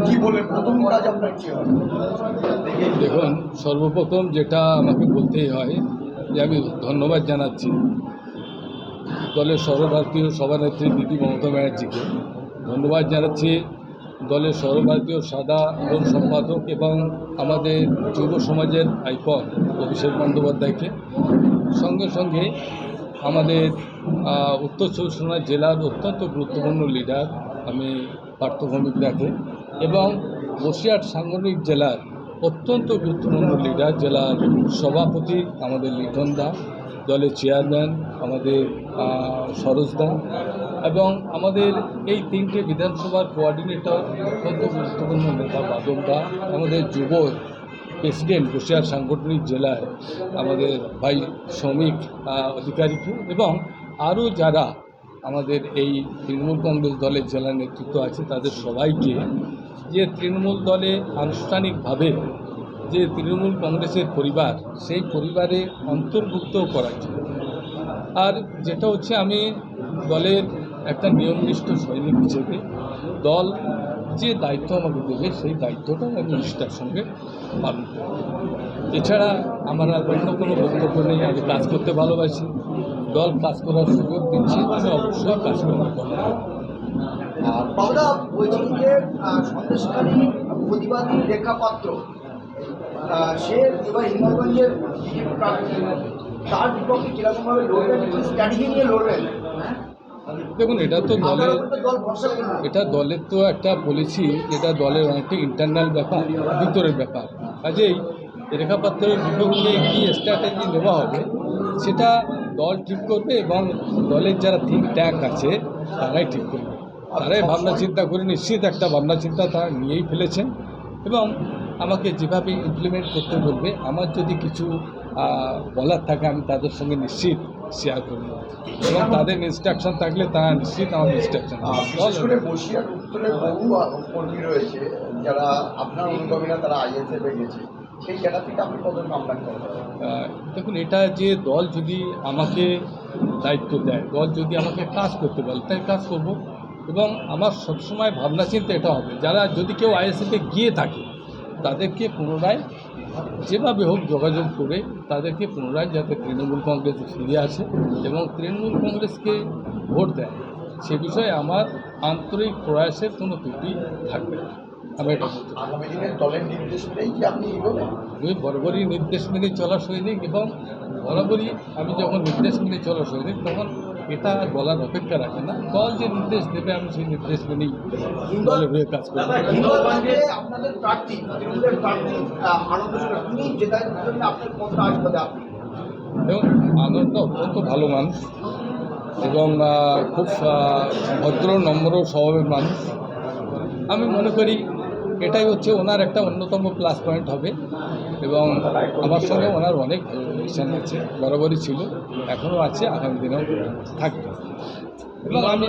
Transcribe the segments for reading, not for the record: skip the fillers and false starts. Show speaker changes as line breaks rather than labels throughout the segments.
কি বলে প্রথম কাজ আপনার কি হবে?
দেখুন, সর্বপ্রথম যেটা আমাকে বলতেই হয় যে আমি ধন্যবাদ জানাচ্ছি দলের সর্বভারতীয় সভানেত্রী দিদি মমতা ব্যানার্জিকে। ধন্যবাদ জানাচ্ছি দলের সর্বভারতীয় সাধারণ সম্পাদক এবং আমাদের যুব সমাজের আইকন অভিষেক বন্দ্যোপাধ্যায়কে। সঙ্গে সঙ্গে আমাদের উত্তর চব্বিশ পরগনা জেলার অত্যন্ত গুরুত্বপূর্ণ লিডার আমি পার্থ ভৌমিকদাকে এবং বসিরহাট সাংগঠনিক জেলার অত্যন্ত গুরুত্বপূর্ণ লিডার জেলার সভাপতি আমাদের লিটন দা, দলের চেয়ারম্যান আমাদের সরোজদা এবং আমাদের এই তিনটে বিধানসভার কোঅর্ডিনেটর অত্যন্ত গুরুত্বপূর্ণ নেতা বাদল দা, আমাদের যুব প্রেসিডেন্ট বসিরহাট সাংগঠনিক জেলায় আমাদের ভাই শ্রমিক অধিকারীকে এবং আরও যারা আমাদের এই তৃণমূল কংগ্রেস দলের জেলা নেতৃত্ব আছে তাদের সবাইকে, যে তৃণমূল দলে আনুষ্ঠানিকভাবে যে তৃণমূল কংগ্রেসের পরিবার সেই পরিবারে অন্তর্ভুক্ত করার জন্য। আর যেটা হচ্ছে আমি দলের একটা নিয়মনিষ্ঠ সৈনিক হিসেবে দল যে দায়িত্ব আমাকে দেবে সেই দায়িত্বটা আমি নিষ্ঠার সঙ্গে পালন করব। এছাড়া আমার আর অন্য কোনো বক্তব্য নেই। আমি কাজ করতে ভালোবাসি, দল কাজ করার সুযোগ দিচ্ছি, আমি অবশ্যই কাজ করব।
বাবুদা বলছেন যে সন্দেশখালী প্রতিবাদী রেখা পাত্র সে এবার হিঙ্গলগঞ্জের প্রার্থী, তার বিপক্ষে কিরকমভাবে লড়বেন, স্ট্র্যাটেজি নিয়ে লড়বেন?
দেখুন, এটা দলের তো একটা পলিসি, যেটা দলের অনেকটা ইন্টারনাল ব্যাপার, ভিতরের ব্যাপার। কাজেই রেখাপাত্রের বিপক্ষে কী স্ট্র্যাটেজি নেওয়া হবে সেটা দল ঠিক করবে এবং দলের যারা থিঙ্ক ট্যাঙ্ক আছে তারাই ঠিক করবে। তারাই ভাবনা চিন্তা করে নিশ্চিত একটা ভাবনা চিন্তা তারা নিয়েই ফেলেছেন এবং আমাকে যেভাবে ইমপ্লিমেন্ট করতে বলবে, আমার যদি কিছু বলার থাকে আমি তাদের সঙ্গে নিশ্চিত শেয়ার করব এবং তাদের ইনস্ট্রাকশন থাকলে তারা নিশ্চিত আমার ইনস্ট্রাকশন।
বিশেষ করে বসিরহাট উত্তরে বহু কর্মী রয়েছে যারা আপনার অনুগামী না, তারা আইএসএফে গেছে, সেই জায়গা থেকে আপনি কত কামনা করেন?
দেখুন, এটা যে দল যদি আমাকে দায়িত্ব দেয়, দল যদি আমাকে কাজ করতে বলে তাই কাজ করব এবং আমার সবসময় ভাবনা চিন্তা এটা হবে যারা যদি কেউ আইএসএফে গিয়ে থাকে তাদেরকে পুনরায় যেভাবে হোক যোগাযোগ করে তাদেরকে পুনরায় যাতে তৃণমূল কংগ্রেসে ফিরে আসে এবং তৃণমূল কংগ্রেসকে ভোট দেয় সে বিষয়ে আমার আন্তরিক প্রয়াসের কোনো ত্রুটি থাকবে না। আমি এটা বলতে পারি।
আগামী দিনে দলের নির্দেশ মেনেই কি আপনি এগোবেন?
আমি বরাবরই নির্দেশ মেনে চলা সৈনিক এবং বরাবরই আমি যখন নির্দেশ মেনে চলা সৈনিক তখন এটা বলার অপেক্ষা রাখে না। দল যে নির্দেশ দেবে আমি সেই নির্দেশ মেনেই দলের হয়ে কাজ করব।
আপনাদের প্রার্থী, তৃণমূলের প্রার্থী আনন্দ তিনি জেতার জন্য আপনার কতটা আসবে?
এবং আনন্দ অত্যন্ত ভালো মানুষ এবং খুব ভদ্র নম্র স্বভাবের মানুষ। আমি মনে করি এটাই হচ্ছে ওনার একটা অন্যতম প্লাস পয়েন্ট হবে এবং আমার সঙ্গে ওনার অনেক রিলেশন আছে, বরাবরই ছিল, এখনও আছে, আগামী দিনেও থাকবে। এবং আমি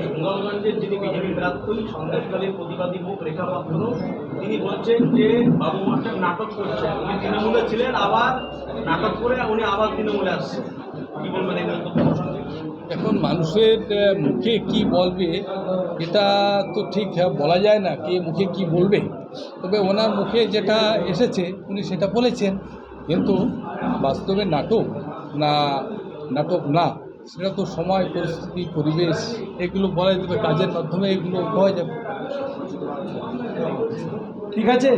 হিঙ্গলগঞ্জের যিনি বিজেপি প্রার্থী সন্দেশখালীর প্রতিবাদী মুখ রেখা পাত্র, তিনি বলছেন যে বাবু মাস্টার নাটক করছেন, উনি তৃণমূলে ছিলেন, আবার নাটক করে উনি আবার তৃণমূলে আসছেন। কি বলবেন এই মন্তব্য?
এখন মানুষের মুখে কি বলবে এটা তো ঠিক বলা যায় না, কে মুখে কি বলবে। তবে ওনার মুখে যেটা এসেছে উনি সেটা বলেছেন, কিন্তু বাস্তবে নাটক না সেটা তো সময়, পরিস্থিতি, পরিবেশ এগুলো বলা যাবে, কাজের মাধ্যমে এগুলো হয়ে যাবে।
ঠিক আছে।